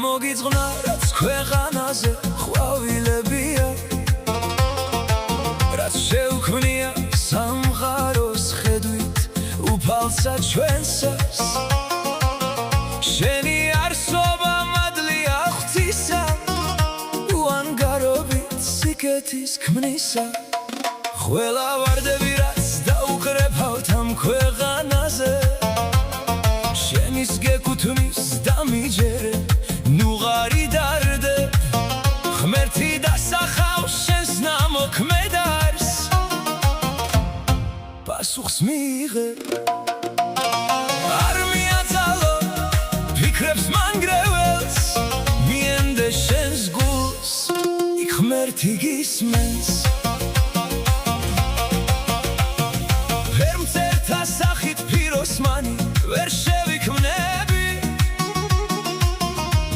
მოგიწყნა რაც ქვეყანაზე ყვავილებია რაც შეუქმნია სამყაროს ხედვით უფალსა ჩვენსას შენი არსობა მადლია ღვთისა უანგარობით სიკეთის ქმნისა ყველა ვარდები რაც დაუკრეფავთ ამ ქვეყანაზე შენის გეკუთვნის დამიჯერე ნუღარი დარდე ღმერთი დასახავს შენს ნამოქმედარს პასუხს მიიღე არ მიაწალო ფიქრებს მანგრეველს მიენდე შენს გულს იქ ღმერთი გისმენს ვერმწერთა სახით ფიროსმანი ვერ შევიქმნები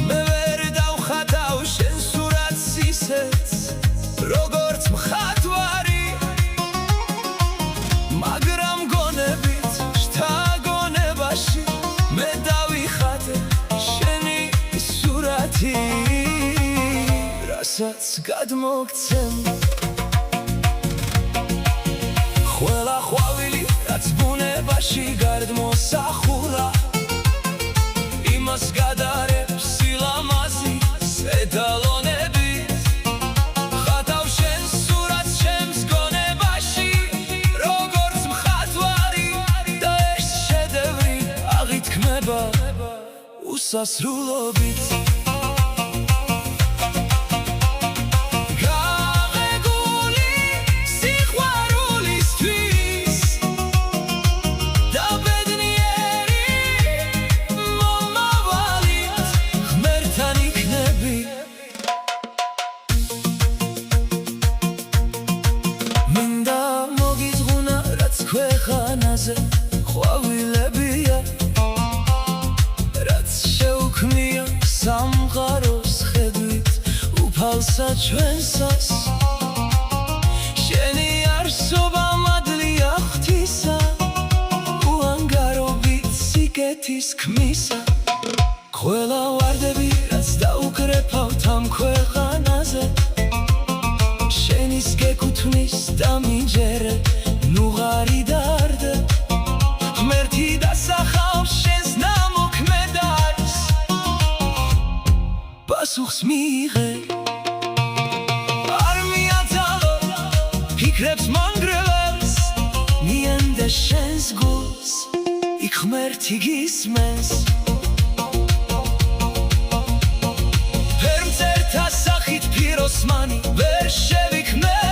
მე ვერ დავხატავ შენ სურათს ისეც როგორც მხატვარი მაგრამ გონებით შთაგონებაში მე დავიხატე შენი სურათი რასაც გადმოგცემ ყველა ყვავილი რაც ბუნებაში გარდმოსახულა იმას გადარებს სილამაზის ეტალონებით ხატავ შენ სურათს ჩემს გონებაში როგორც მხატვარი და ეს შედევრი აღითქმება უსასრულობით ქვეყანაზე ყვავილებია რაც შეუქმნია სამყაროს ხედვით უფალსა ჩვენსას შენი არსობა მადლია ღვთისა უანგარობით სიკეთის ქმნისა ყველა ვარდები რაც დაუკრეფავთ ამ ქვეყანაზე შენის გეკუთვნის დამიჯერე ნუღარი დარდე ღმერთი დასახავს შენს ნამოქმედარს პასუხს მიიღე არ მიაწალო ფიქრებს მანგრეველს მიენდე შენს გულს იქ ღმერთი გისმენს ვერმწერთა სახით ფიროსმანი ვერ შევიქმნები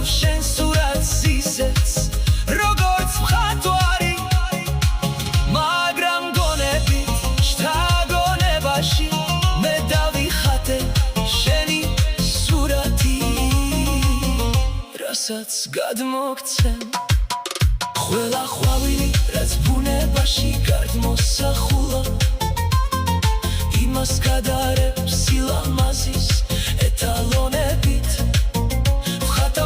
შენ სურათს ისეც როგორც მხატვარი მაგრამ გონებით შთაგონებაში მე დავიხატე შენი სურათი რასაც გადმოგცემ ყველა ყვავილი რაც ბუნებაში გარდმოსახულა იმას გადარებს სილამაზის ეტალონებით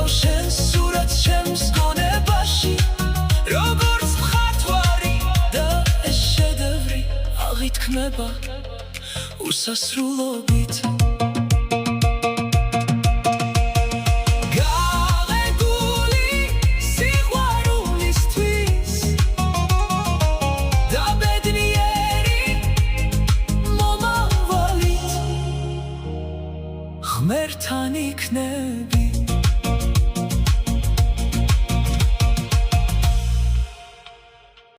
შენ სურათს ჩემს გონებაში როგორც მხატვარი და ეს შედევრი აღითქმება უსასრულობით